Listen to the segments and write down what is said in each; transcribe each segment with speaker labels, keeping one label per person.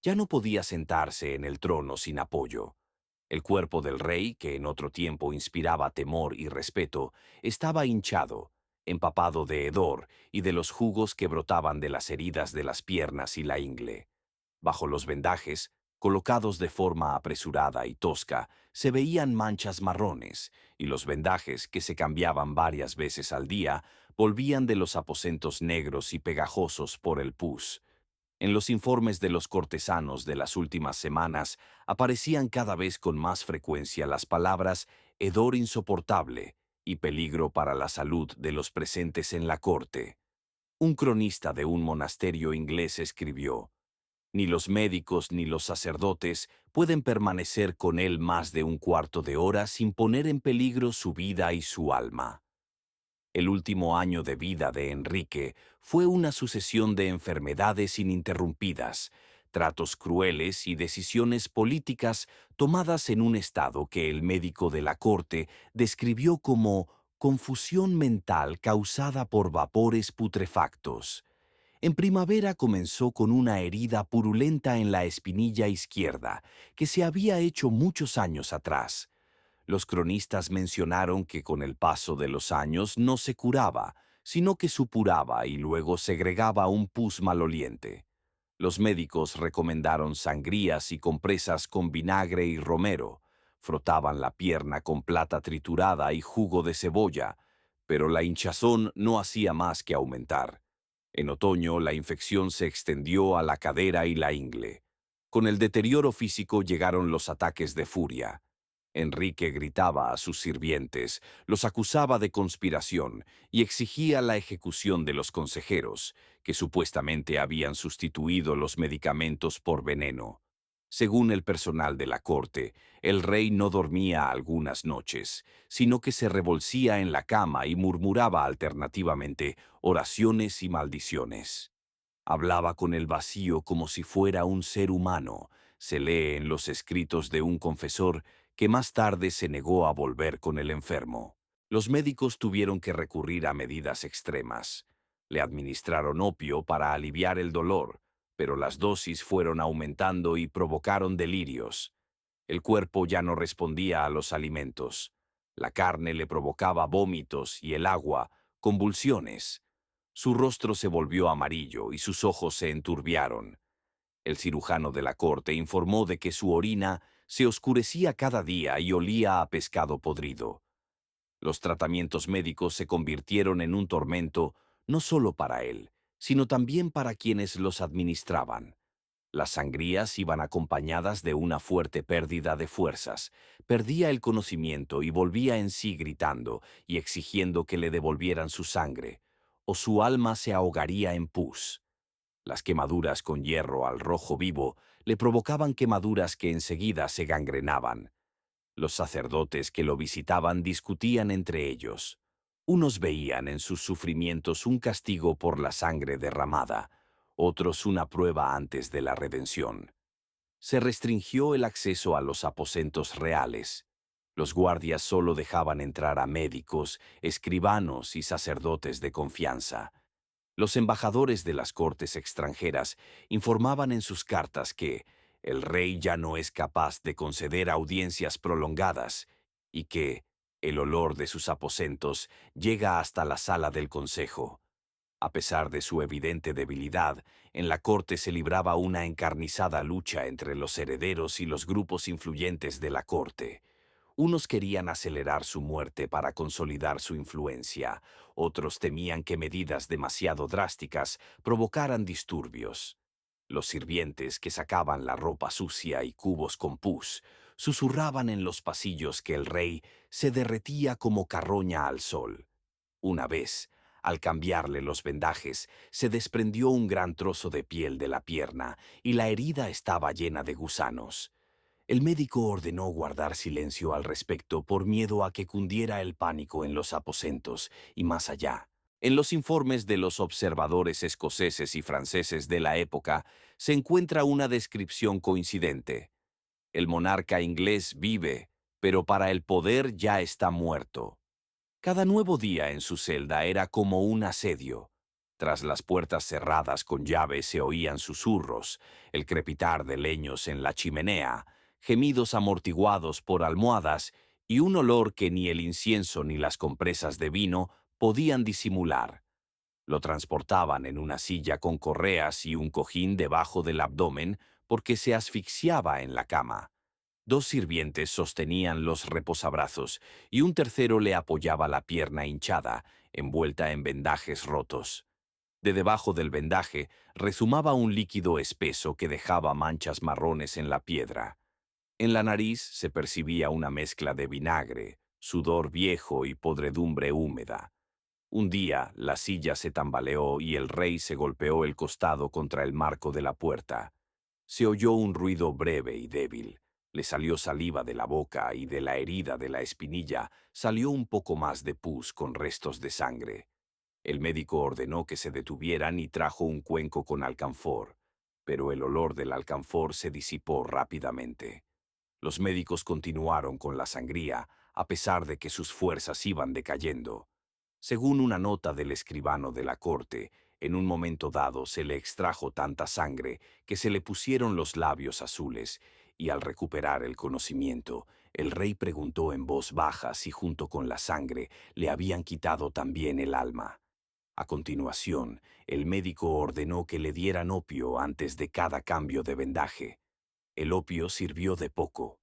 Speaker 1: Ya no podía sentarse en el trono sin apoyo. El cuerpo del rey, que en otro tiempo inspiraba temor y respeto, estaba hinchado, empapado de hedor y de los jugos que brotaban de las heridas de las piernas y la ingle. Bajo los vendajes, colocados de forma apresurada y tosca, se veían manchas marrones, y los vendajes, que se cambiaban varias veces al día, volvían de los aposentos negros y pegajosos por el pus. En los informes de los cortesanos de las últimas semanas aparecían cada vez con más frecuencia las palabras hedor insoportable y peligro para la salud de los presentes en la corte. Un cronista de un monasterio inglés escribió: ni los médicos ni los sacerdotes pueden permanecer con él más de un cuarto de hora sin poner en peligro su vida y su alma. El último año de vida de Enrique fue una sucesión de enfermedades ininterrumpidas, tratos crueles y decisiones políticas tomadas en un estado que el médico de la corte describió como confusión mental causada por vapores putrefactos. En primavera comenzó con una herida purulenta en la espinilla izquierda, que se había hecho muchos años atrás. Los cronistas mencionaron que con el paso de los años no se curaba, sino que supuraba y luego segregaba un pus maloliente. Los médicos recomendaron sangrías y compresas con vinagre y romero, frotaban la pierna con plata triturada y jugo de cebolla, pero la hinchazón no hacía más que aumentar. En otoño la infección se extendió a la cadera y la ingle. Con el deterioro físico llegaron los ataques de furia. Enrique gritaba a sus sirvientes, los acusaba de conspiración y exigía la ejecución de los consejeros, que supuestamente habían sustituido los medicamentos por veneno. Según el personal de la corte, el rey no dormía algunas noches, sino que se revolcía en la cama y murmuraba alternativamente oraciones y maldiciones. Hablaba con el vacío como si fuera un ser humano, se lee en los escritos de un confesor que más tarde se negó a volver con el enfermo. Los médicos tuvieron que recurrir a medidas extremas. Le administraron opio para aliviar el dolor, pero las dosis fueron aumentando y provocaron delirios. El cuerpo ya no respondía a los alimentos. La carne le provocaba vómitos y el agua, convulsiones. Su rostro se volvió amarillo y sus ojos se enturbiaron. El cirujano de la corte informó de que su orina se oscurecía cada día y olía a pescado podrido. Los tratamientos médicos se convirtieron en un tormento no solo para él, sino también para quienes los administraban. Las sangrías iban acompañadas de una fuerte pérdida de fuerzas. Perdía el conocimiento y volvía en sí gritando y exigiendo que le devolvieran su sangre, o su alma se ahogaría en pus. Las quemaduras con hierro al rojo vivo le provocaban quemaduras que enseguida se gangrenaban. Los sacerdotes que lo visitaban discutían entre ellos. Unos veían en sus sufrimientos un castigo por la sangre derramada, otros una prueba antes de la redención. Se restringió el acceso a los aposentos reales. Los guardias solo dejaban entrar a médicos, escribanos y sacerdotes de confianza. Los embajadores de las cortes extranjeras informaban en sus cartas que el rey ya no es capaz de conceder audiencias prolongadas y que el olor de sus aposentos llega hasta la sala del consejo. A pesar de su evidente debilidad, en la corte se libraba una encarnizada lucha entre los herederos y los grupos influyentes de la corte. Unos querían acelerar su muerte para consolidar su influencia, otros temían que medidas demasiado drásticas provocaran disturbios. Los sirvientes que sacaban la ropa sucia y cubos con pus susurraban en los pasillos que el rey se derretía como carroña al sol. Una vez, al cambiarle los vendajes, se desprendió un gran trozo de piel de la pierna y la herida estaba llena de gusanos. El médico ordenó guardar silencio al respecto por miedo a que cundiera el pánico en los aposentos y más allá. En los informes de los observadores escoceses y franceses de la época se encuentra una descripción coincidente. El monarca inglés vive, pero para el poder ya está muerto. Cada nuevo día en su celda era como un asedio. Tras las puertas cerradas con llave se oían susurros, el crepitar de leños en la chimenea, gemidos amortiguados por almohadas y un olor que ni el incienso ni las compresas de vino podían disimular. Lo transportaban en una silla con correas y un cojín debajo del abdomen porque se asfixiaba en la cama. Dos sirvientes sostenían los reposabrazos y un tercero le apoyaba la pierna hinchada, envuelta en vendajes rotos. De debajo del vendaje rezumaba un líquido espeso que dejaba manchas marrones en la piedra. En la nariz se percibía una mezcla de vinagre, sudor viejo y podredumbre húmeda. Un día la silla se tambaleó y el rey se golpeó el costado contra el marco de la puerta. Se oyó un ruido breve y débil. Le salió saliva de la boca y de la herida de la espinilla salió un poco más de pus con restos de sangre. El médico ordenó que se detuvieran y trajo un cuenco con alcanfor, pero el olor del alcanfor se disipó rápidamente. Los médicos continuaron con la sangría, a pesar de que sus fuerzas iban decayendo. Según una nota del escribano de la corte, en un momento dado se le extrajo tanta sangre que se le pusieron los labios azules, y al recuperar el conocimiento, el rey preguntó en voz baja si junto con la sangre le habían quitado también el alma. A continuación, el médico ordenó que le dieran opio antes de cada cambio de vendaje. El opio sirvió de poco.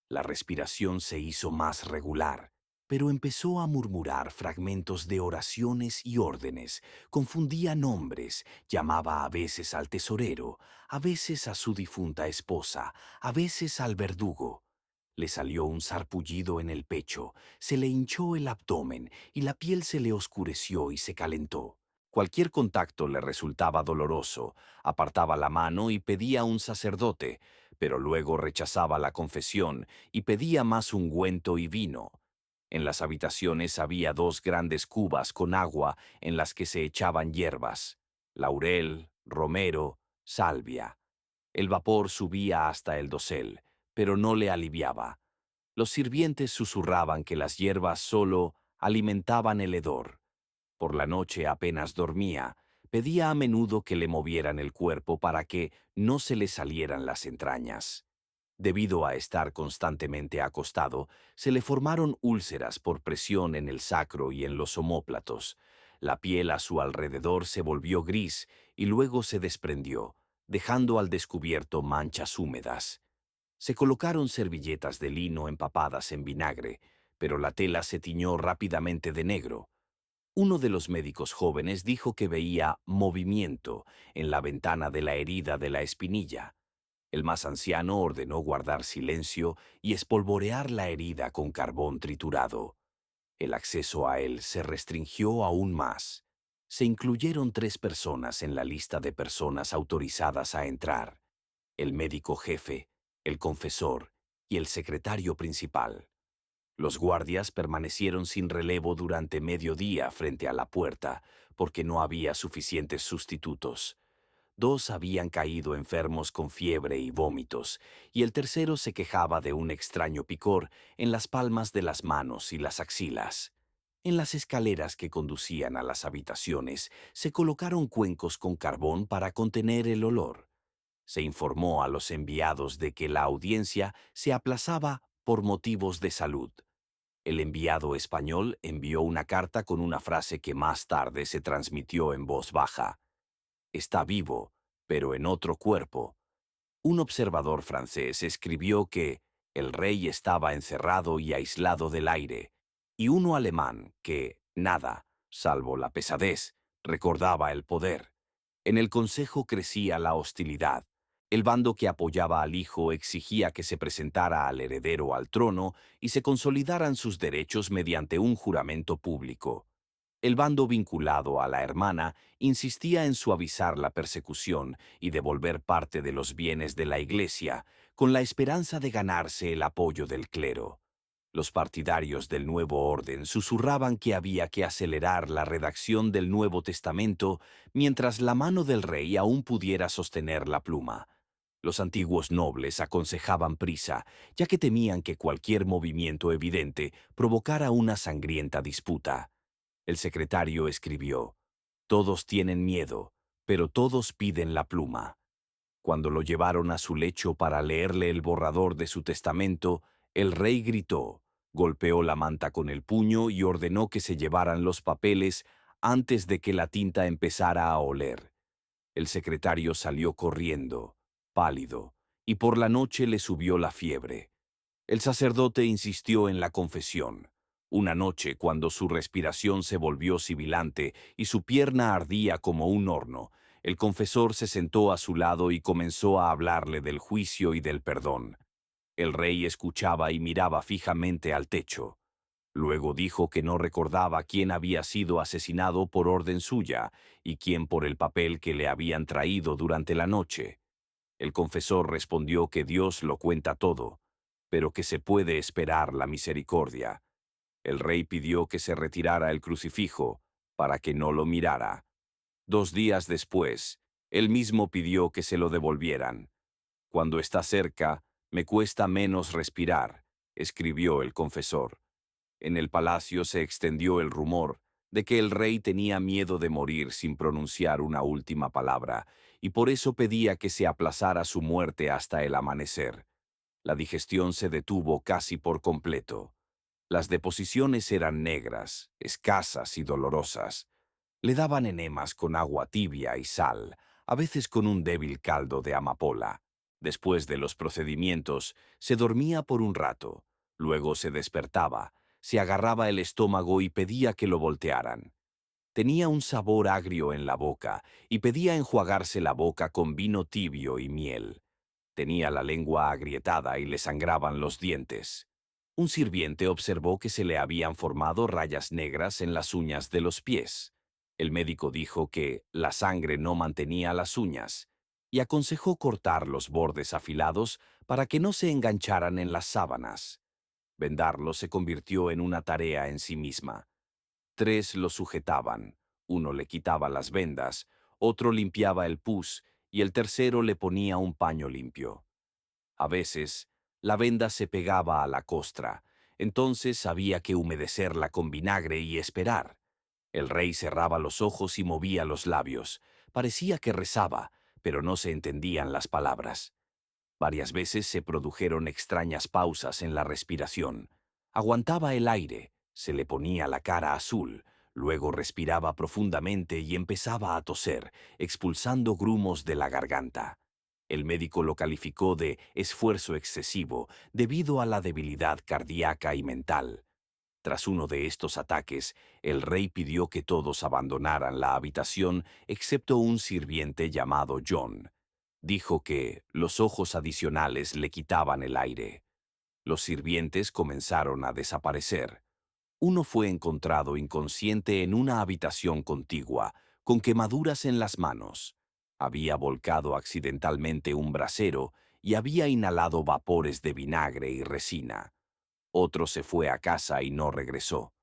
Speaker 1: La respiración se hizo más regular, pero empezó a murmurar fragmentos de oraciones y órdenes, confundía nombres, llamaba a veces al tesorero, a veces a su difunta esposa, a veces al verdugo. Le salió un sarpullido en el pecho, se le hinchó el abdomen y la piel se le oscureció y se calentó. Cualquier contacto le resultaba doloroso, apartaba la mano y pedía un sacerdote, pero luego rechazaba la confesión y pedía más ungüento y vino. En las habitaciones había dos grandes cubas con agua en las que se echaban hierbas, laurel, romero, salvia. El vapor subía hasta el dosel, pero no le aliviaba. Los sirvientes susurraban que las hierbas solo alimentaban el hedor. Por la noche apenas dormía, pedía a menudo que le movieran el cuerpo para que no se le salieran las entrañas. Debido a estar constantemente acostado, se le formaron úlceras por presión en el sacro y en los omóplatos. La piel a su alrededor se volvió gris y luego se desprendió, dejando al descubierto manchas húmedas. Se colocaron servilletas de lino empapadas en vinagre, pero la tela se tiñó rápidamente de negro. Uno de los médicos jóvenes dijo que veía movimiento en la ventana de la herida de la espinilla. El más anciano ordenó guardar silencio y espolvorear la herida con carbón triturado. El acceso a él se restringió aún más. Se incluyeron 3 personas en la lista de personas autorizadas a entrar: el médico jefe, el confesor y el secretario principal. Los guardias permanecieron sin relevo durante mediodía frente a la puerta, porque no había suficientes sustitutos. 2 habían caído enfermos con fiebre y vómitos, y el tercero se quejaba de un extraño picor en las palmas de las manos y las axilas. En las escaleras que conducían a las habitaciones se colocaron cuencos con carbón para contener el olor. Se informó a los enviados de que la audiencia se aplazaba por motivos de salud. El enviado español envió una carta con una frase que más tarde se transmitió en voz baja: «Está vivo, pero en otro cuerpo». Un observador francés escribió que el rey estaba encerrado y aislado del aire, y uno alemán que nada, salvo la pesadez, recordaba el poder. En el consejo crecía la hostilidad. El bando que apoyaba al hijo exigía que se presentara al heredero al trono y se consolidaran sus derechos mediante un juramento público. El bando vinculado a la hermana insistía en suavizar la persecución y devolver parte de los bienes de la Iglesia, con la esperanza de ganarse el apoyo del clero. Los partidarios del nuevo orden susurraban que había que acelerar la redacción del Nuevo Testamento mientras la mano del rey aún pudiera sostener la pluma. Los antiguos nobles aconsejaban prisa, ya que temían que cualquier movimiento evidente provocara una sangrienta disputa. El secretario escribió: Todos tienen miedo, pero todos piden la pluma. Cuando lo llevaron a su lecho para leerle el borrador de su testamento, el rey gritó, golpeó la manta con el puño y ordenó que se llevaran los papeles antes de que la tinta empezara a oler. El secretario salió corriendo, pálido, y por la noche le subió la fiebre. El sacerdote insistió en la confesión. Una noche, cuando su respiración se volvió sibilante y su pierna ardía como un horno, el confesor se sentó a su lado y comenzó a hablarle del juicio y del perdón. El rey escuchaba y miraba fijamente al techo. Luego dijo que no recordaba quién había sido asesinado por orden suya y quién por el papel que le habían traído durante la noche. El confesor respondió que Dios lo cuenta todo, pero que se puede esperar la misericordia. El rey pidió que se retirara el crucifijo para que no lo mirara. 2 días después, él mismo pidió que se lo devolvieran. Cuando está cerca, me cuesta menos respirar, escribió el confesor. En el palacio se extendió el rumor de que el rey tenía miedo de morir sin pronunciar una última palabra, y por eso pedía que se aplazara su muerte hasta el amanecer. La digestión se detuvo casi por completo. Las deposiciones eran negras, escasas y dolorosas. Le daban enemas con agua tibia y sal, a veces con un débil caldo de amapola. Después de los procedimientos, se dormía por un rato. Luego se despertaba, se agarraba el estómago y pedía que lo voltearan. Tenía un sabor agrio en la boca y pedía enjuagarse la boca con vino tibio y miel. Tenía la lengua agrietada y le sangraban los dientes. Un sirviente observó que se le habían formado rayas negras en las uñas de los pies. El médico dijo que la sangre no mantenía las uñas y aconsejó cortar los bordes afilados para que no se engancharan en las sábanas. Vendarlo se convirtió en una tarea en sí misma. 3 lo sujetaban, uno le quitaba las vendas, otro limpiaba el pus y el tercero le ponía un paño limpio. A veces, la venda se pegaba a la costra, entonces había que humedecerla con vinagre y esperar. El rey cerraba los ojos y movía los labios. Parecía que rezaba, pero no se entendían las palabras. Varias veces se produjeron extrañas pausas en la respiración. Aguantaba el aire, se le ponía la cara azul, luego respiraba profundamente y empezaba a toser, expulsando grumos de la garganta. El médico lo calificó de esfuerzo excesivo debido a la debilidad cardíaca y mental. Tras uno de estos ataques, el rey pidió que todos abandonaran la habitación excepto un sirviente llamado John. Dijo que los ojos adicionales le quitaban el aire. Los sirvientes comenzaron a desaparecer. Uno fue encontrado inconsciente en una habitación contigua, con quemaduras en las manos. Había volcado accidentalmente un brasero y había inhalado vapores de vinagre y resina. Otro se fue a casa y no regresó.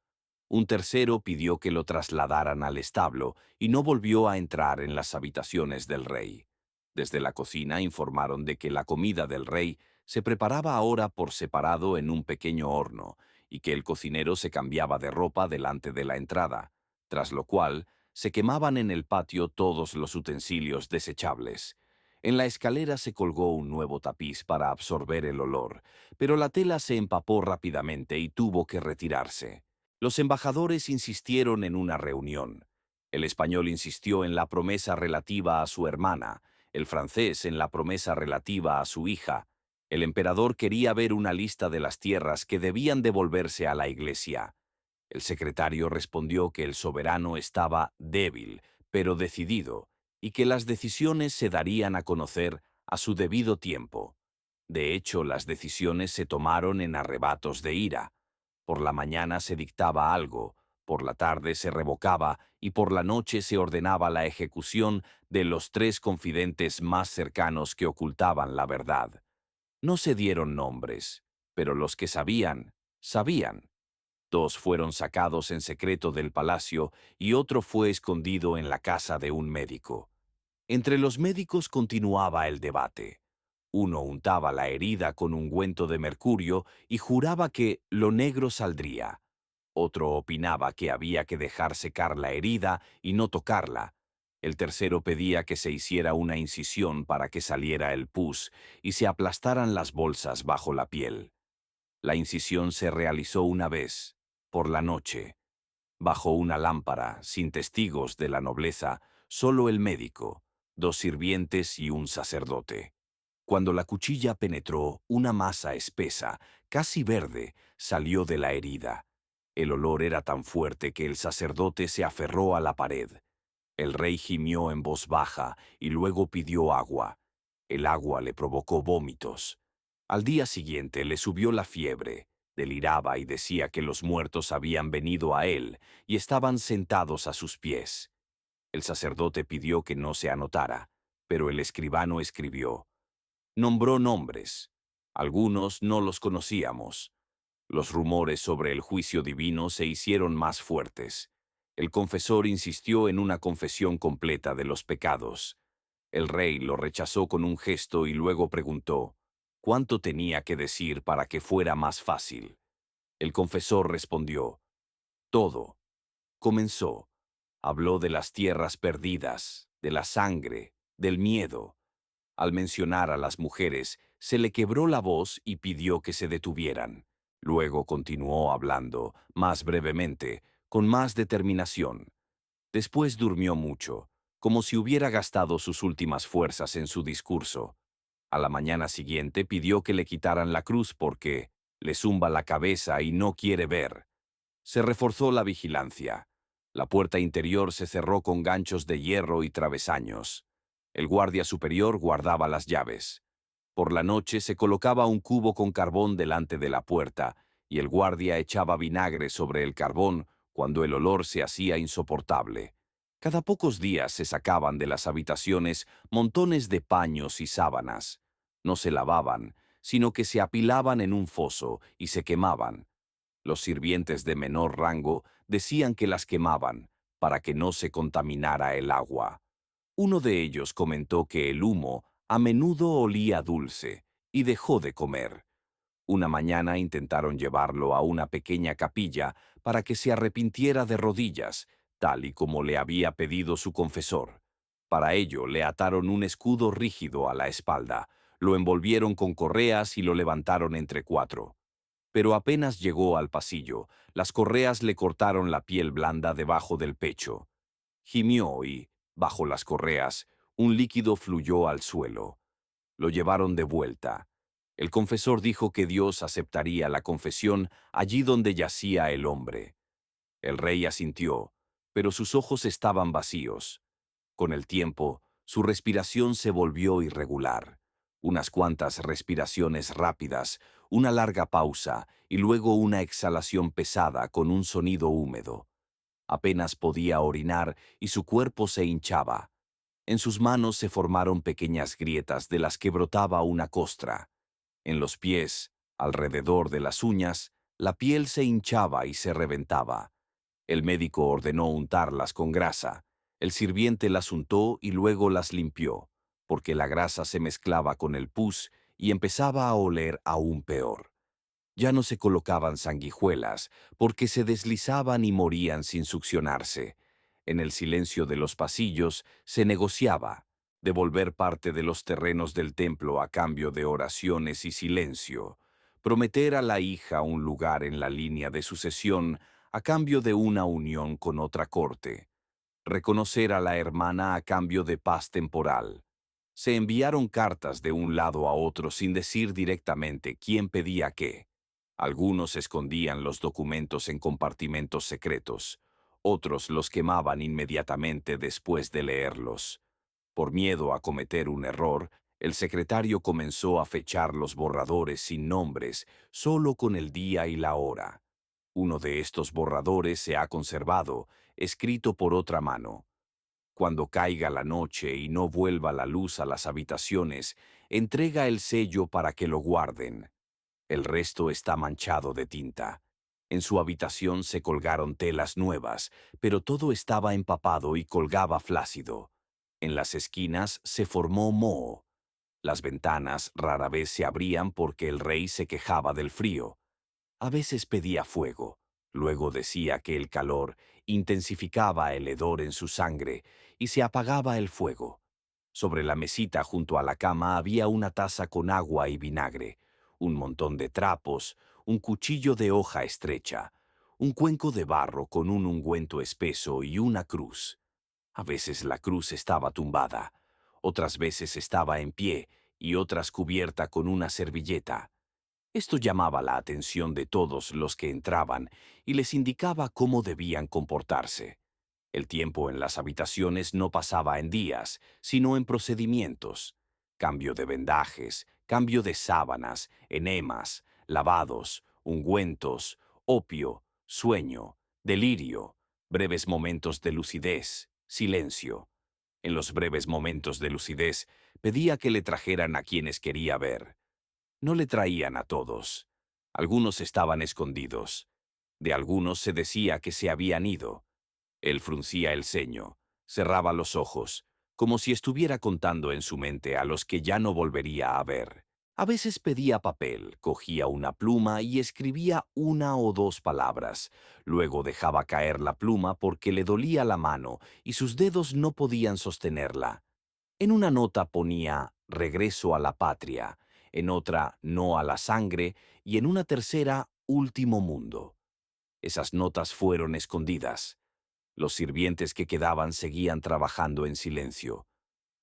Speaker 1: Un tercero pidió que lo trasladaran al establo y no volvió a entrar en las habitaciones del rey. Desde la cocina informaron de que la comida del rey se preparaba ahora por separado en un pequeño horno y que el cocinero se cambiaba de ropa delante de la entrada, tras lo cual se quemaban en el patio todos los utensilios desechables. En la escalera se colgó un nuevo tapiz para absorber el olor, pero la tela se empapó rápidamente y tuvo que retirarse. Los embajadores insistieron en una reunión. El español insistió en la promesa relativa a su hermana, el francés en la promesa relativa a su hija. El emperador quería ver una lista de las tierras que debían devolverse a la iglesia. El secretario respondió que el soberano estaba débil, pero decidido, y que las decisiones se darían a conocer a su debido tiempo. De hecho, las decisiones se tomaron en arrebatos de ira. Por la mañana se dictaba algo, por la tarde se revocaba y por la noche se ordenaba la ejecución de los 3 confidentes más cercanos que ocultaban la verdad. No se dieron nombres, pero los que sabían, sabían. 2 fueron sacados en secreto del palacio y otro fue escondido en la casa de un médico. Entre los médicos continuaba el debate. Uno untaba la herida con ungüento de mercurio y juraba que lo negro saldría. Otro opinaba que había que dejar secar la herida y no tocarla. El tercero pedía que se hiciera una incisión para que saliera el pus y se aplastaran las bolsas bajo la piel. La incisión se realizó una vez, por la noche, bajo una lámpara, sin testigos de la nobleza, solo el médico, 2 sirvientes y un sacerdote. Cuando la cuchilla penetró, una masa espesa, casi verde, salió de la herida. El olor era tan fuerte que el sacerdote se aferró a la pared. El rey gimió en voz baja y luego pidió agua. El agua le provocó vómitos. Al día siguiente le subió la fiebre, deliraba y decía que los muertos habían venido a él y estaban sentados a sus pies. El sacerdote pidió que no se anotara, pero el escribano escribió. Nombró nombres. Algunos no los conocíamos. Los rumores sobre el juicio divino se hicieron más fuertes. El confesor insistió en una confesión completa de los pecados. El rey lo rechazó con un gesto y luego preguntó, ¿cuánto tenía que decir para que fuera más fácil? El confesor respondió, todo. Comenzó. Habló de las tierras perdidas, de la sangre, del miedo. Al mencionar a las mujeres, se le quebró la voz y pidió que se detuvieran. Luego continuó hablando, más brevemente, con más determinación. Después durmió mucho, como si hubiera gastado sus últimas fuerzas en su discurso. A la mañana siguiente pidió que le quitaran la cruz porque le zumba la cabeza y no quiere ver. Se reforzó la vigilancia. La puerta interior se cerró con ganchos de hierro y travesaños. El guardia superior guardaba las llaves. Por la noche se colocaba un cubo con carbón delante de la puerta, y el guardia echaba vinagre sobre el carbón cuando el olor se hacía insoportable. Cada pocos días se sacaban de las habitaciones montones de paños y sábanas. No se lavaban, sino que se apilaban en un foso y se quemaban. Los sirvientes de menor rango decían que las quemaban para que no se contaminara el agua. Uno de ellos comentó que el humo a menudo olía dulce y dejó de comer. Una mañana intentaron llevarlo a una pequeña capilla para que se arrepintiera de rodillas, tal y como le había pedido su confesor. Para ello le ataron un escudo rígido a la espalda, lo envolvieron con correas y lo levantaron entre 4. Pero apenas llegó al pasillo, las correas le cortaron la piel blanda debajo del pecho. Gimió y, bajo las correas, un líquido fluyó al suelo. Lo llevaron de vuelta. El confesor dijo que Dios aceptaría la confesión allí donde yacía el hombre. El rey asintió, pero sus ojos estaban vacíos. Con el tiempo, su respiración se volvió irregular. Unas cuantas respiraciones rápidas, una larga pausa y luego una exhalación pesada con un sonido húmedo. Apenas podía orinar y su cuerpo se hinchaba. En sus manos se formaron pequeñas grietas de las que brotaba una costra. En los pies, alrededor de las uñas, la piel se hinchaba y se reventaba. El médico ordenó untarlas con grasa. El sirviente las untó y luego las limpió, porque la grasa se mezclaba con el pus y empezaba a oler aún peor. Ya no se colocaban sanguijuelas, porque se deslizaban y morían sin succionarse. En el silencio de los pasillos se negociaba, devolver parte de los terrenos del templo a cambio de oraciones y silencio, prometer a la hija un lugar en la línea de sucesión a cambio de una unión con otra corte, reconocer a la hermana a cambio de paz temporal. Se enviaron cartas de un lado a otro sin decir directamente quién pedía qué. Algunos escondían los documentos en compartimentos secretos, otros los quemaban inmediatamente después de leerlos. Por miedo a cometer un error, el secretario comenzó a fechar los borradores sin nombres, solo con el día y la hora. Uno de estos borradores se ha conservado, escrito por otra mano. Cuando caiga la noche y no vuelva la luz a las habitaciones, entrega el sello para que lo guarden. El resto está manchado de tinta. En su habitación se colgaron telas nuevas, pero todo estaba empapado y colgaba flácido. En las esquinas se formó moho. Las ventanas rara vez se abrían porque el rey se quejaba del frío. A veces pedía fuego, Luego decía que el calor intensificaba el hedor en su sangre y se apagaba el fuego. Sobre la mesita junto a la cama había una taza con agua y vinagre, un montón de trapos, un cuchillo de hoja estrecha, un cuenco de barro con un ungüento espeso y una cruz. A veces la cruz estaba tumbada, otras veces estaba en pie y otras cubierta con una servilleta. Esto llamaba la atención de todos los que entraban y les indicaba cómo debían comportarse. El tiempo en las habitaciones no pasaba en días, sino en procedimientos. Cambio de vendajes, cambio de sábanas, enemas, lavados, ungüentos, opio, sueño, delirio, breves momentos de lucidez, silencio. En los breves momentos de lucidez pedía que le trajeran a quienes quería ver. No le traían a todos. Algunos estaban escondidos. De algunos se decía que se habían ido. Él fruncía el ceño, cerraba los ojos, como si estuviera contando en su mente a los que ya no volvería a ver. A veces pedía papel, cogía una pluma y escribía una o dos palabras. Luego dejaba caer la pluma porque le dolía la mano y sus dedos no podían sostenerla. En una nota ponía «Regreso a la patria», en otra «No a la sangre» y en una tercera «Último mundo». Esas notas fueron escondidas. Los sirvientes que quedaban seguían trabajando en silencio.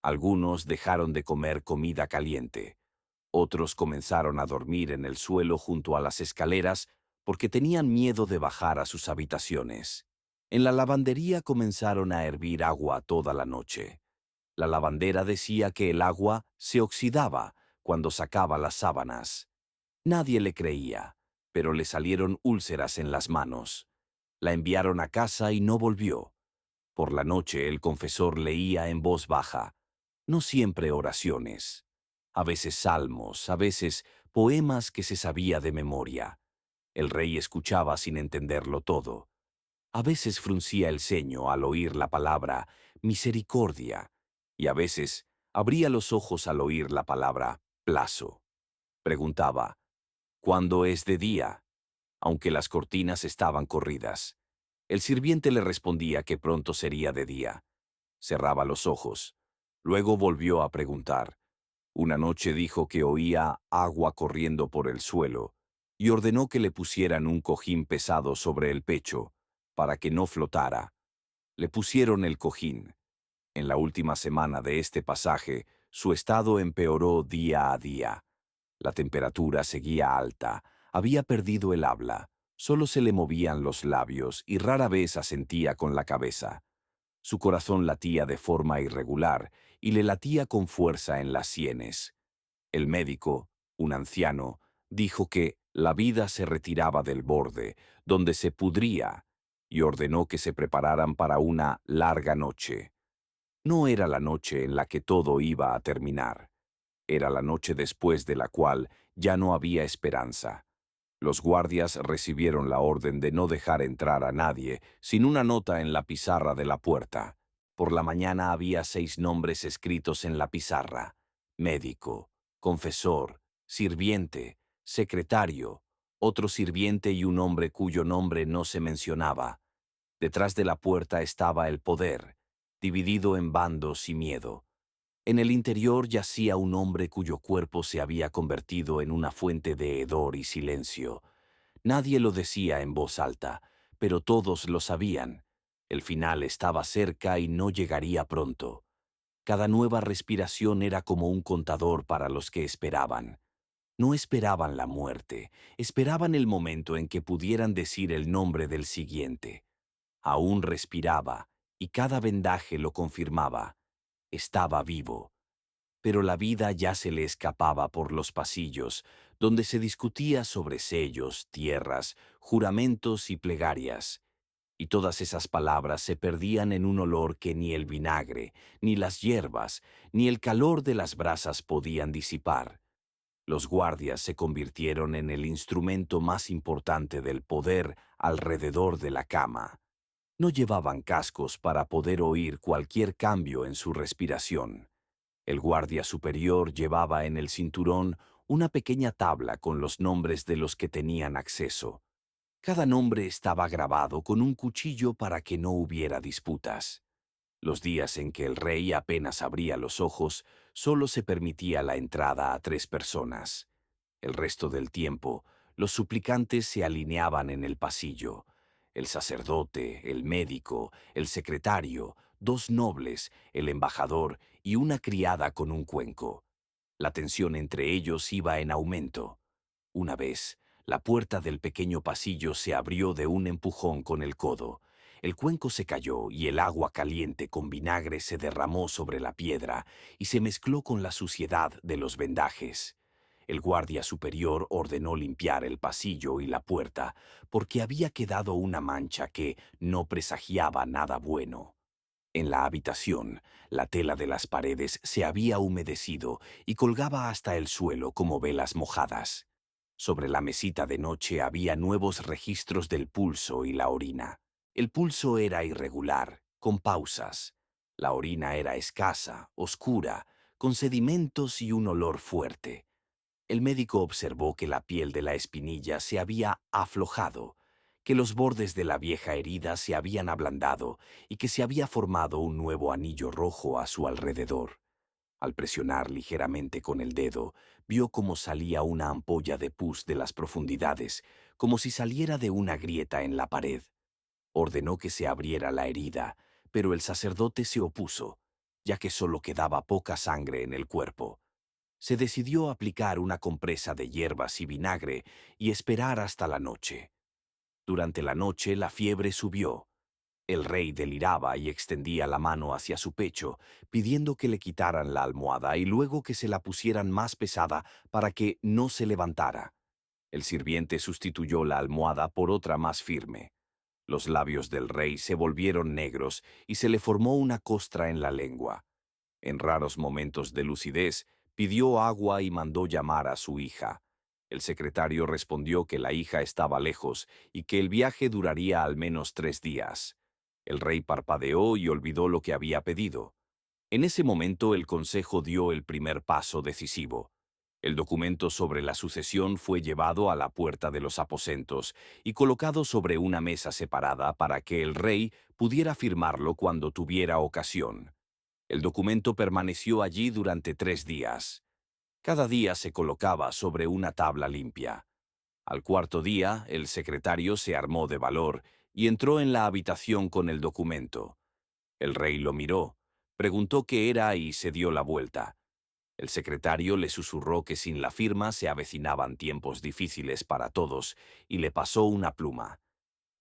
Speaker 1: Algunos dejaron de comer comida caliente. Otros comenzaron a dormir en el suelo junto a las escaleras porque tenían miedo de bajar a sus habitaciones. En la lavandería comenzaron a hervir agua toda la noche. La lavandera decía que el agua se oxidaba cuando sacaba las sábanas. Nadie le creía, pero le salieron úlceras en las manos. La enviaron a casa y no volvió. Por la noche el confesor leía en voz baja, no siempre oraciones, a veces salmos, a veces poemas que se sabía de memoria. El rey escuchaba sin entenderlo todo. A veces fruncía el ceño al oír la palabra misericordia y a veces abría los ojos al oír la palabra plazo. Preguntaba, ¿cuándo es de día? Aunque las cortinas estaban corridas. El sirviente le respondía que pronto sería de día. Cerraba los ojos. Luego volvió a preguntar. Una noche dijo que oía agua corriendo por el suelo y ordenó que le pusieran un cojín pesado sobre el pecho para que no flotara. Le pusieron el cojín. En la última semana de este pasaje, su estado empeoró día a día. La temperatura seguía alta, había perdido el habla, solo se le movían los labios y rara vez asentía con la cabeza. Su corazón latía de forma irregular y le latía con fuerza en las sienes. El médico, un anciano, dijo que la vida se retiraba del borde, donde se pudría, y ordenó que se prepararan para una larga noche. No era la noche en la que todo iba a terminar. Era la noche después de la cual ya no había esperanza. Los guardias recibieron la orden de no dejar entrar a nadie sin una nota en la pizarra de la puerta. Por la mañana había 6 nombres escritos en la pizarra: médico, confesor, sirviente, secretario, otro sirviente y un hombre cuyo nombre no se mencionaba. Detrás de la puerta estaba el poder, dividido en bandos y miedo. En el interior yacía un hombre cuyo cuerpo se había convertido en una fuente de hedor y silencio. Nadie lo decía en voz alta, pero todos lo sabían. El final estaba cerca y no llegaría pronto. Cada nueva respiración era como un contador para los que esperaban. No esperaban la muerte, esperaban el momento en que pudieran decir el nombre del siguiente. Aún respiraba, y cada vendaje lo confirmaba. Estaba vivo. Pero la vida ya se le escapaba por los pasillos, donde se discutía sobre sellos, tierras, juramentos y plegarias. Y todas esas palabras se perdían en un olor que ni el vinagre, ni las hierbas, ni el calor de las brasas podían disipar. Los guardias se convirtieron en el instrumento más importante del poder alrededor de la cama. No llevaban cascos para poder oír cualquier cambio en su respiración. El guardia superior llevaba en el cinturón una pequeña tabla con los nombres de los que tenían acceso. Cada nombre estaba grabado con un cuchillo para que no hubiera disputas. Los días en que el rey apenas abría los ojos, solo se permitía la entrada a 3 personas. El resto del tiempo, los suplicantes se alineaban en el pasillo. El sacerdote, el médico, el secretario, 2 nobles, el embajador y una criada con un cuenco. La tensión entre ellos iba en aumento. Una vez, la puerta del pequeño pasillo se abrió de un empujón con el codo. El cuenco se cayó y el agua caliente con vinagre se derramó sobre la piedra y se mezcló con la suciedad de los vendajes. El guardia superior ordenó limpiar el pasillo y la puerta porque había quedado una mancha que no presagiaba nada bueno. En la habitación, la tela de las paredes se había humedecido y colgaba hasta el suelo como velas mojadas. Sobre la mesita de noche había nuevos registros del pulso y la orina. El pulso era irregular, con pausas. La orina era escasa, oscura, con sedimentos y un olor fuerte. El médico observó que la piel de la espinilla se había aflojado, que los bordes de la vieja herida se habían ablandado y que se había formado un nuevo anillo rojo a su alrededor. Al presionar ligeramente con el dedo, vio cómo salía una ampolla de pus de las profundidades, como si saliera de una grieta en la pared. Ordenó que se abriera la herida, pero el sacerdote se opuso, ya que solo quedaba poca sangre en el cuerpo. Se decidió aplicar una compresa de hierbas y vinagre y esperar hasta la noche. Durante la noche la fiebre subió. El rey deliraba y extendía la mano hacia su pecho, pidiendo que le quitaran la almohada y luego que se la pusieran más pesada para que no se levantara. El sirviente sustituyó la almohada por otra más firme. Los labios del rey se volvieron negros y se le formó una costra en la lengua. En raros momentos de lucidez, pidió agua y mandó llamar a su hija. El secretario respondió que la hija estaba lejos y que el viaje duraría al menos 3 días. El rey parpadeó y olvidó lo que había pedido. En ese momento el consejo dio el primer paso decisivo. El documento sobre la sucesión fue llevado a la puerta de los aposentos y colocado sobre una mesa separada para que el rey pudiera firmarlo cuando tuviera ocasión. El documento permaneció allí durante 3 días. Cada día se colocaba sobre una tabla limpia. Al cuarto día, el secretario se armó de valor y entró en la habitación con el documento. El rey lo miró, preguntó qué era y se dio la vuelta. El secretario le susurró que sin la firma se avecinaban tiempos difíciles para todos y le pasó una pluma.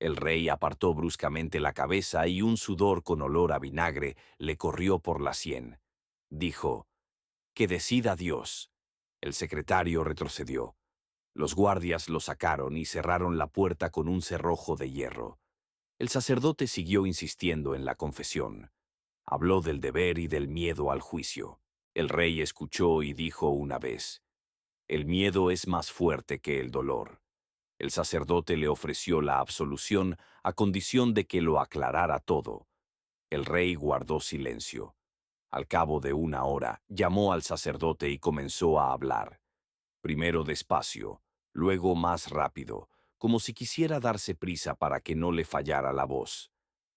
Speaker 1: El rey apartó bruscamente la cabeza y un sudor con olor a vinagre le corrió por la sien. Dijo, «Que decida Dios». El secretario retrocedió. Los guardias lo sacaron y cerraron la puerta con un cerrojo de hierro. El sacerdote siguió insistiendo en la confesión. Habló del deber y del miedo al juicio. El rey escuchó y dijo una vez, «El miedo es más fuerte que el dolor». El sacerdote le ofreció la absolución a condición de que lo aclarara todo. El rey guardó silencio. Al cabo de una hora, llamó al sacerdote y comenzó a hablar. Primero despacio, luego más rápido, como si quisiera darse prisa para que no le fallara la voz.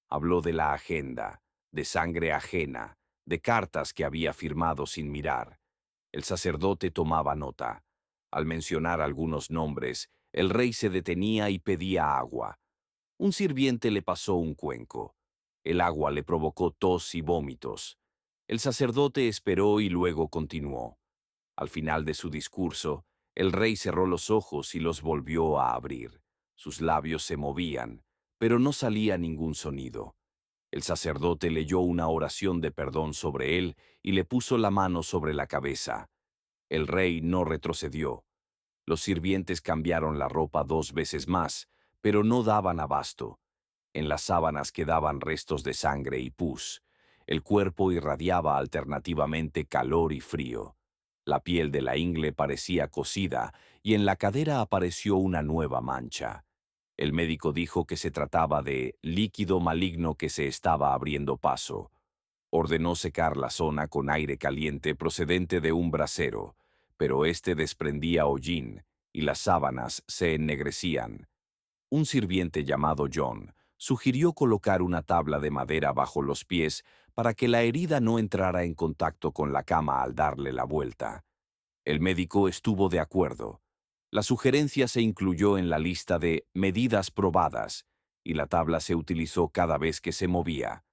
Speaker 1: Habló de la agenda, de sangre ajena, de cartas que había firmado sin mirar. El sacerdote tomaba nota. Al mencionar algunos nombres, el rey se detenía y pedía agua. Un sirviente le pasó un cuenco. El agua le provocó tos y vómitos. El sacerdote esperó y luego continuó. Al final de su discurso, el rey cerró los ojos y los volvió a abrir. Sus labios se movían, pero no salía ningún sonido. El sacerdote leyó una oración de perdón sobre él y le puso la mano sobre la cabeza. El rey no retrocedió. Los sirvientes cambiaron la ropa 2 veces más, pero no daban abasto. En las sábanas quedaban restos de sangre y pus. El cuerpo irradiaba alternativamente calor y frío. La piel de la ingle parecía cocida y en la cadera apareció una nueva mancha. El médico dijo que se trataba de líquido maligno que se estaba abriendo paso. Ordenó secar la zona con aire caliente procedente de un brasero, pero este desprendía hollín y las sábanas se ennegrecían. Un sirviente llamado John sugirió colocar una tabla de madera bajo los pies para que la herida no entrara en contacto con la cama al darle la vuelta. El médico estuvo de acuerdo. La sugerencia se incluyó en la lista de medidas probadas y la tabla se utilizó cada vez que se movía.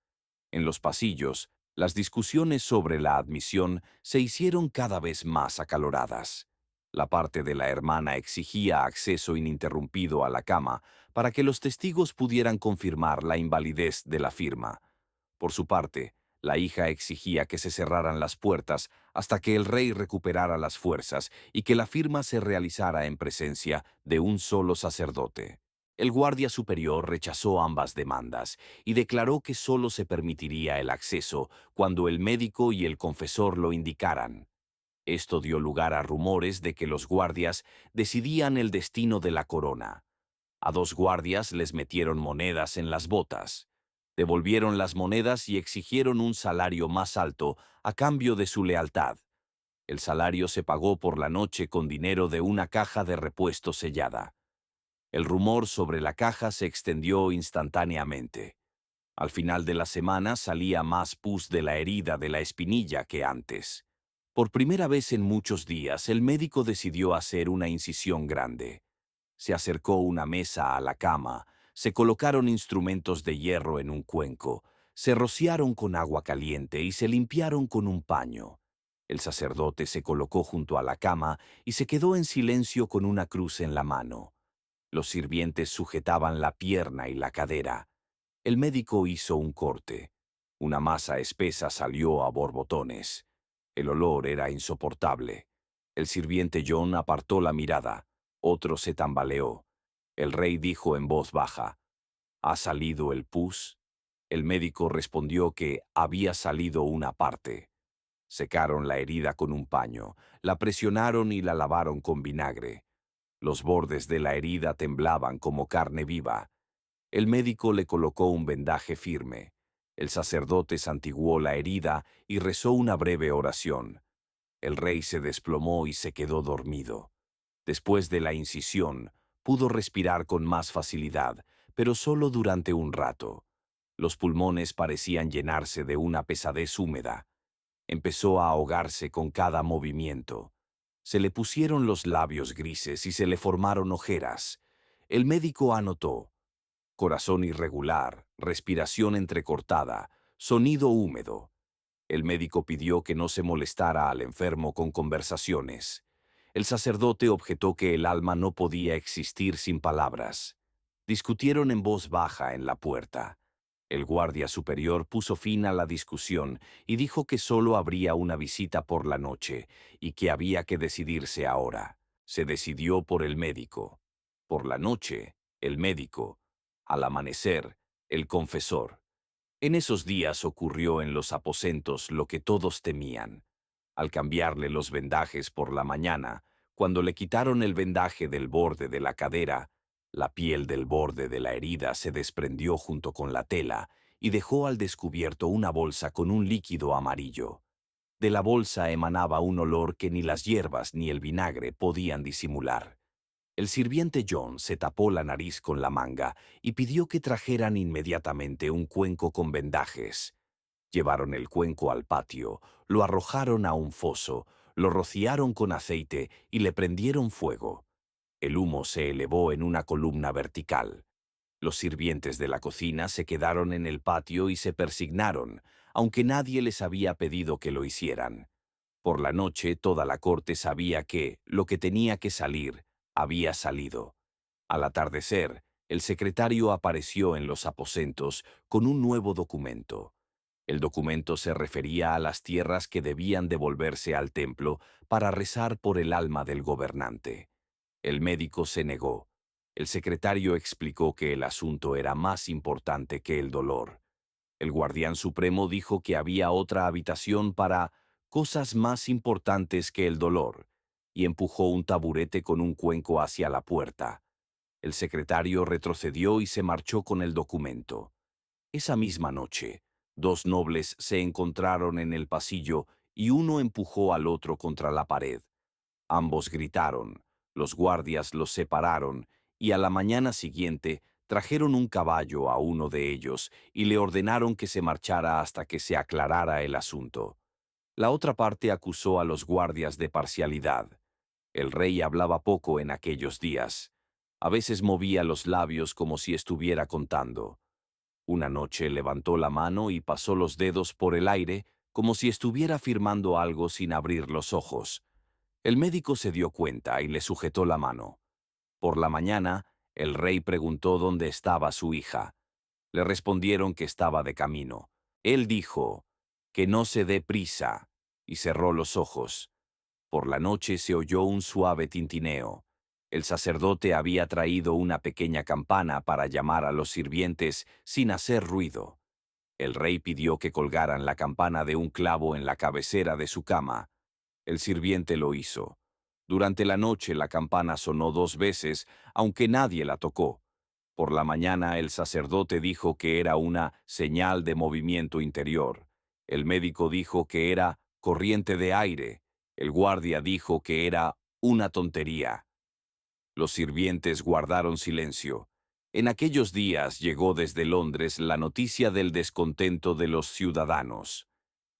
Speaker 1: En los pasillos, las discusiones sobre la admisión se hicieron cada vez más acaloradas. La parte de la hermana exigía acceso ininterrumpido a la cama para que los testigos pudieran confirmar la invalidez de la firma. Por su parte, la hija exigía que se cerraran las puertas hasta que el rey recuperara las fuerzas y que la firma se realizara en presencia de un solo sacerdote. El guardia superior rechazó ambas demandas y declaró que solo se permitiría el acceso cuando el médico y el confesor lo indicaran. Esto dio lugar a rumores de que los guardias decidían el destino de la corona. A 2 guardias les metieron monedas en las botas. Devolvieron las monedas y exigieron un salario más alto a cambio de su lealtad. El salario se pagó por la noche con dinero de una caja de repuesto sellada. El rumor sobre la caja se extendió instantáneamente. Al final de la semana salía más pus de la herida de la espinilla que antes. Por primera vez en muchos días, el médico decidió hacer una incisión grande. Se acercó una mesa a la cama, se colocaron instrumentos de hierro en un cuenco, se rociaron con agua caliente y se limpiaron con un paño. El sacerdote se colocó junto a la cama y se quedó en silencio con una cruz en la mano. Los sirvientes sujetaban la pierna y la cadera. El médico hizo un corte. Una masa espesa salió a borbotones. El olor era insoportable. El sirviente John apartó la mirada. Otro se tambaleó. El rey dijo en voz baja, ¿ha salido el pus? El médico respondió que había salido una parte. Secaron la herida con un paño, la presionaron y la lavaron con vinagre. Los bordes de la herida temblaban como carne viva. El médico le colocó un vendaje firme. El sacerdote santiguó la herida y rezó una breve oración. El rey se desplomó y se quedó dormido. Después de la incisión, pudo respirar con más facilidad, pero solo durante un rato. Los pulmones parecían llenarse de una pesadez húmeda. Empezó a ahogarse con cada movimiento. Se le pusieron los labios grises y se le formaron ojeras. El médico anotó: corazón irregular, respiración entrecortada, sonido húmedo. El médico pidió que no se molestara al enfermo con conversaciones. El sacerdote objetó que el alma no podía existir sin palabras. Discutieron en voz baja en la puerta. El guardia superior puso fin a la discusión y dijo que solo habría una visita por la noche y que había que decidirse ahora. Se decidió por el médico. Por la noche, el médico. Al amanecer, el confesor. En esos días ocurrió en los aposentos lo que todos temían. Al cambiarle los vendajes por la mañana, cuando le quitaron el vendaje del borde de la cadera, la piel del borde de la herida se desprendió junto con la tela y dejó al descubierto una bolsa con un líquido amarillo. De la bolsa emanaba un olor que ni las hierbas ni el vinagre podían disimular. El sirviente John se tapó la nariz con la manga y pidió que trajeran inmediatamente un cuenco con vendajes. Llevaron el cuenco al patio, lo arrojaron a un foso, lo rociaron con aceite y le prendieron fuego. El humo se elevó en una columna vertical. Los sirvientes de la cocina se quedaron en el patio y se persignaron, aunque nadie les había pedido que lo hicieran. Por la noche toda la corte sabía que lo que tenía que salir había salido. Al atardecer, el secretario apareció en los aposentos con un nuevo documento. El documento se refería a las tierras que debían devolverse al templo para rezar por el alma del gobernante. El médico se negó. El secretario explicó que el asunto era más importante que el dolor. El guardián supremo dijo que había otra habitación para cosas más importantes que el dolor, y empujó un taburete con un cuenco hacia la puerta. El secretario retrocedió y se marchó con el documento. Esa misma noche, 2 nobles se encontraron en el pasillo y uno empujó al otro contra la pared. Ambos gritaron, los guardias los separaron y a la mañana siguiente trajeron un caballo a uno de ellos y le ordenaron que se marchara hasta que se aclarara el asunto. La otra parte acusó a los guardias de parcialidad. El rey hablaba poco en aquellos días. A veces movía los labios como si estuviera contando. Una noche levantó la mano y pasó los dedos por el aire como si estuviera firmando algo sin abrir los ojos. El médico se dio cuenta y le sujetó la mano. Por la mañana, el rey preguntó dónde estaba su hija. Le respondieron que estaba de camino. Él dijo, que no se dé prisa, y cerró los ojos. Por la noche se oyó un suave tintineo. El sacerdote había traído una pequeña campana para llamar a los sirvientes sin hacer ruido. El rey pidió que colgaran la campana de un clavo en la cabecera de su cama. El sirviente lo hizo. Durante la noche la campana sonó 2 veces, aunque nadie la tocó. Por la mañana el sacerdote dijo que era una señal de movimiento interior. El médico dijo que era corriente de aire. El guardia dijo que era una tontería. Los sirvientes guardaron silencio. En aquellos días llegó desde Londres la noticia del descontento de los ciudadanos.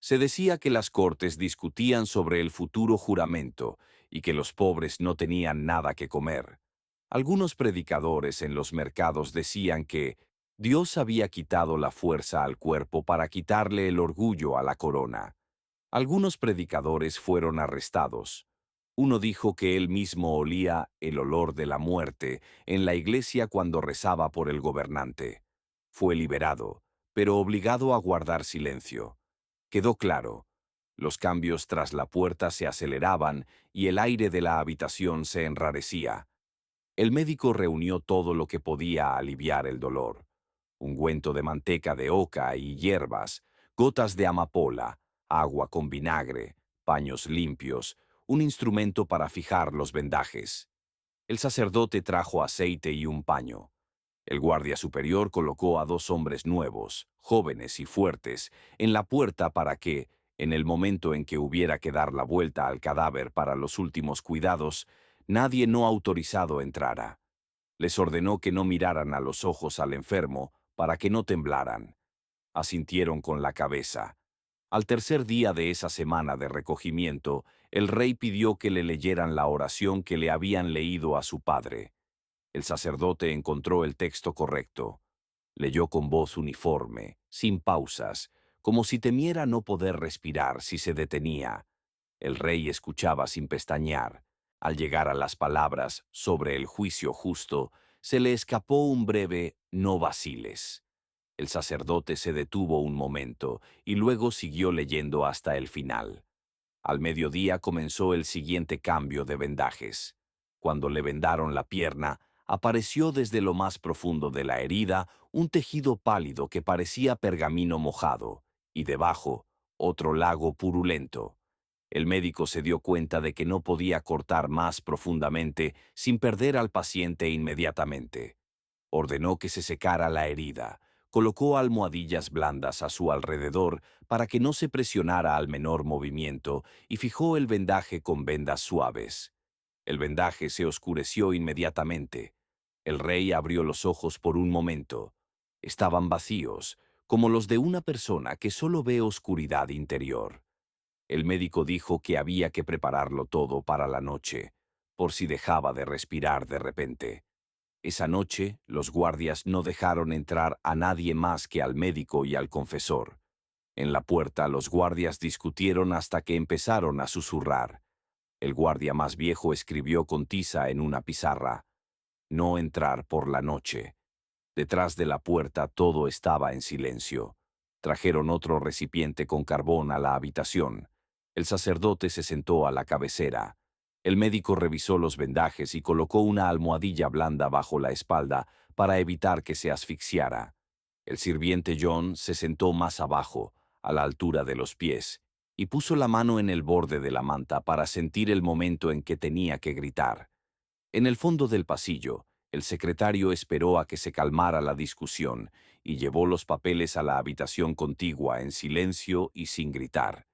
Speaker 1: Se decía que las cortes discutían sobre el futuro juramento y que los pobres no tenían nada que comer. Algunos predicadores en los mercados decían que Dios había quitado la fuerza al cuerpo para quitarle el orgullo a la corona. Algunos predicadores fueron arrestados. Uno dijo que él mismo olía el olor de la muerte en la iglesia cuando rezaba por el gobernante. Fue liberado, pero obligado a guardar silencio. Quedó claro. Los cambios tras la puerta se aceleraban y el aire de la habitación se enrarecía. El médico reunió todo lo que podía aliviar el dolor. Ungüento de manteca de oca y hierbas, gotas de amapola, agua con vinagre, paños limpios, un instrumento para fijar los vendajes. El sacerdote trajo aceite y un paño. El guardia superior colocó a 2 hombres nuevos, jóvenes y fuertes, en la puerta para que, en el momento en que hubiera que dar la vuelta al cadáver para los últimos cuidados, nadie no autorizado entrara. Les ordenó que no miraran a los ojos al enfermo para que no temblaran. Asintieron con la cabeza. Al tercer día de esa semana de recogimiento, el rey pidió que le leyeran la oración que le habían leído a su padre. El sacerdote encontró el texto correcto. Leyó con voz uniforme, sin pausas, como si temiera no poder respirar si se detenía. El rey escuchaba sin pestañear. Al llegar a las palabras sobre el juicio justo, se le escapó un breve «no vaciles». El sacerdote se detuvo un momento y luego siguió leyendo hasta el final. Al mediodía comenzó el siguiente cambio de vendajes. Cuando le vendaron la pierna, apareció desde lo más profundo de la herida un tejido pálido que parecía pergamino mojado, y debajo, otro lago purulento. El médico se dio cuenta de que no podía cortar más profundamente sin perder al paciente inmediatamente. Ordenó que se secara la herida, colocó almohadillas blandas a su alrededor para que no se presionara al menor movimiento y fijó el vendaje con vendas suaves. El vendaje se oscureció inmediatamente. El rey abrió los ojos por un momento. Estaban vacíos, como los de una persona que solo ve oscuridad interior. El médico dijo que había que prepararlo todo para la noche, por si dejaba de respirar de repente. Esa noche, los guardias no dejaron entrar a nadie más que al médico y al confesor. En la puerta, los guardias discutieron hasta que empezaron a susurrar. El guardia más viejo escribió con tiza en una pizarra: «No entrar por la noche». Detrás de la puerta todo estaba en silencio. Trajeron otro recipiente con carbón a la habitación. El sacerdote se sentó a la cabecera. El médico revisó los vendajes y colocó una almohadilla blanda bajo la espalda para evitar que se asfixiara. El sirviente John se sentó más abajo, a la altura de los pies, y puso la mano en el borde de la manta para sentir el momento en que tenía que gritar. En el fondo del pasillo, el secretario esperó a que se calmara la discusión y llevó los papeles a la habitación contigua en silencio y sin gritar.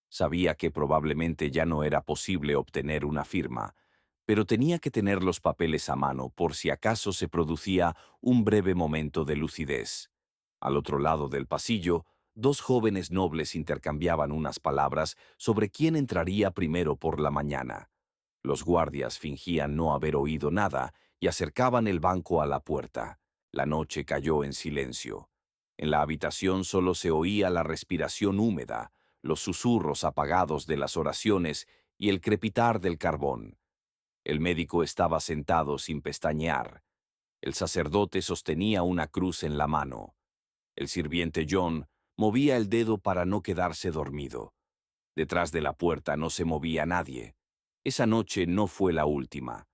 Speaker 1: Sabía que probablemente ya no era posible obtener una firma. pero tenía que tener los papeles a mano por si acaso se producía un breve momento de lucidez. Al otro lado del pasillo, dos jóvenes nobles intercambiaban unas palabras sobre quién entraría primero por la mañana. Los guardias fingían no haber oído nada y acercaban el banco a la puerta. La noche cayó en silencio. En la habitación solo se oía la respiración húmeda, los susurros apagados de las oraciones y el crepitar del carbón. El médico estaba sentado sin pestañear. El sacerdote sostenía una cruz en la mano. El sirviente John movía el dedo para no quedarse dormido. Detrás de la puerta no se movía nadie. Esa noche no fue la última,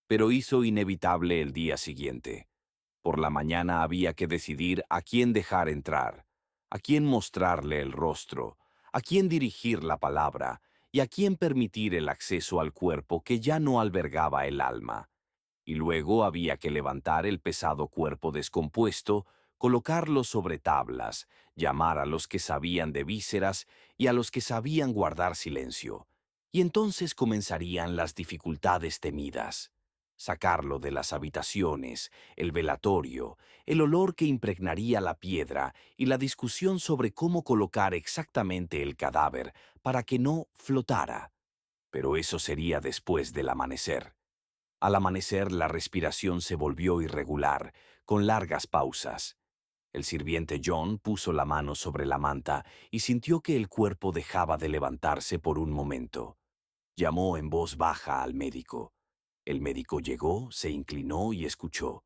Speaker 1: pero hizo inevitable el día siguiente. Por la mañana había que decidir a quién dejar entrar, a quién mostrarle el rostro, a quién dirigir la palabra y a quién permitir el acceso al cuerpo que ya no albergaba el alma. Y luego había que levantar el pesado cuerpo descompuesto, colocarlo sobre tablas, llamar a los que sabían de vísceras y a los que sabían guardar silencio. Y entonces comenzarían las dificultades temidas. Sacarlo de las habitaciones, el velatorio, el olor que impregnaría la piedra y la discusión sobre cómo colocar exactamente el cadáver para que no flotara. Pero eso sería después del amanecer. Al amanecer la respiración se volvió irregular, con largas pausas. El sirviente John puso la mano sobre la manta y sintió que el cuerpo dejaba de levantarse por un momento. Llamó en voz baja al médico. El médico llegó, se inclinó y escuchó.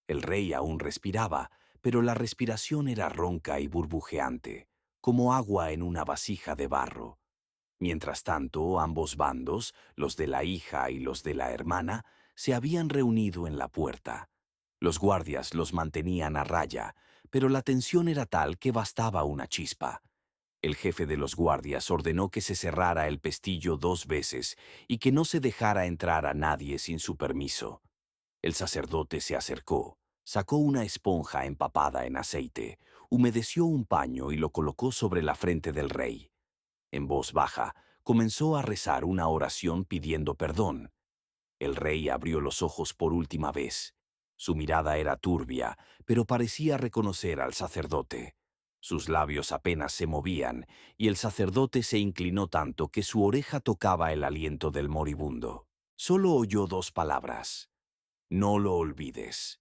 Speaker 1: El rey aún respiraba, pero la respiración era ronca y burbujeante, como agua en una vasija de barro. Mientras tanto, ambos bandos, los de la hija y los de la hermana, se habían reunido en la puerta. Los guardias los mantenían a raya, pero la tensión era tal que bastaba una chispa. El jefe de los guardias ordenó que se cerrara el pestillo 2 veces y que no se dejara entrar a nadie sin su permiso. El sacerdote se acercó, sacó una esponja empapada en aceite, humedeció un paño y lo colocó sobre la frente del rey. En voz baja, comenzó a rezar una oración pidiendo perdón. El rey abrió los ojos por última vez. Su mirada era turbia, pero parecía reconocer al sacerdote. Sus labios apenas se movían, y el sacerdote se inclinó tanto que su oreja tocaba el aliento del moribundo. Solo oyó 2 palabras. No lo olvides.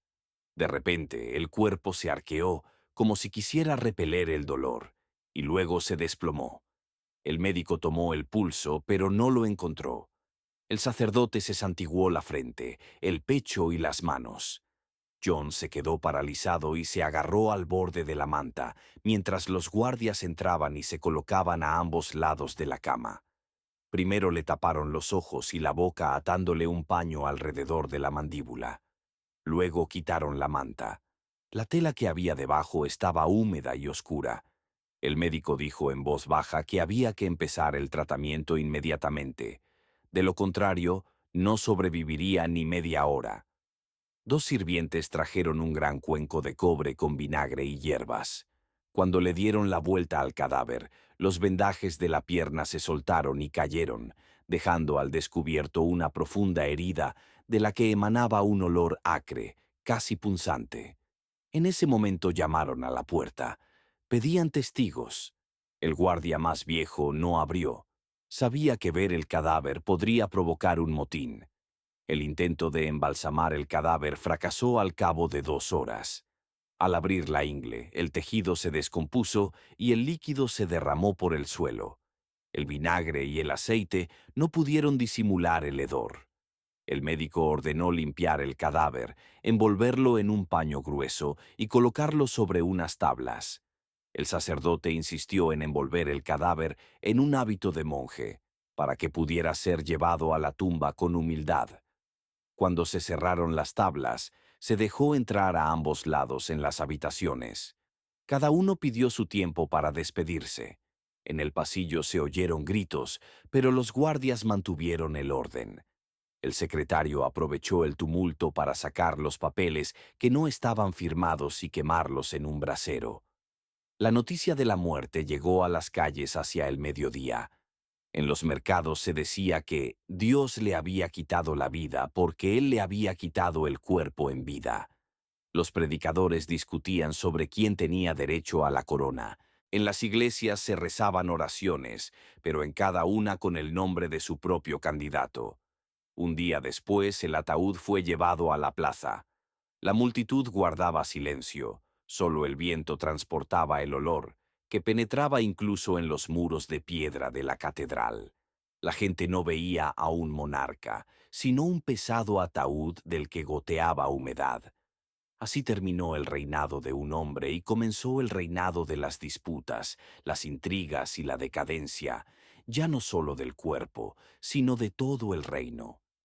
Speaker 1: De repente, el cuerpo se arqueó, como si quisiera repeler el dolor, y luego se desplomó. El médico tomó el pulso, pero no lo encontró. El sacerdote se santiguó la frente, el pecho y las manos. John se quedó paralizado y se agarró al borde de la manta, mientras los guardias entraban y se colocaban a ambos lados de la cama. Primero le taparon los ojos y la boca atándole un paño alrededor de la mandíbula. Luego quitaron la manta. La tela que había debajo estaba húmeda y oscura. El médico dijo en voz baja que había que empezar el tratamiento inmediatamente. De lo contrario, no sobreviviría ni media hora. 2 sirvientes trajeron un gran cuenco de cobre con vinagre y hierbas. Cuando le dieron la vuelta al cadáver, los vendajes de la pierna se soltaron y cayeron, dejando al descubierto una profunda herida de la que emanaba un olor acre, casi punzante. En ese momento llamaron a la puerta. Pedían testigos. El guardia más viejo no abrió. Sabía que ver el cadáver podría provocar un motín. El intento de embalsamar el cadáver fracasó al cabo de 2 horas. Al abrir la ingle, el tejido se descompuso y el líquido se derramó por el suelo. El vinagre y el aceite no pudieron disimular el hedor. El médico ordenó limpiar el cadáver, envolverlo en un paño grueso y colocarlo sobre unas tablas. El sacerdote insistió en envolver el cadáver en un hábito de monje, para que pudiera ser llevado a la tumba con humildad. Cuando se cerraron las tablas, se dejó entrar a ambos lados en las habitaciones. Cada uno pidió su tiempo para despedirse. En el pasillo se oyeron gritos, pero los guardias mantuvieron el orden. El secretario aprovechó el tumulto para sacar los papeles que no estaban firmados y quemarlos en un brasero. La noticia de la muerte llegó a las calles hacia el mediodía. En los mercados se decía que Dios le había quitado la vida porque Él le había quitado el cuerpo en vida. Los predicadores discutían sobre quién tenía derecho a la corona. En las iglesias se rezaban oraciones, pero en cada una con el nombre de su propio candidato. Un día después el ataúd fue llevado a la plaza. La multitud guardaba silencio, solo el viento transportaba el olor, que penetraba incluso en los muros de piedra de la catedral. La gente no veía a un monarca, sino un pesado ataúd del que goteaba humedad. Así terminó el reinado de un hombre y comenzó el reinado de las disputas, las intrigas y la decadencia, ya no solo del cuerpo, sino de todo el reino.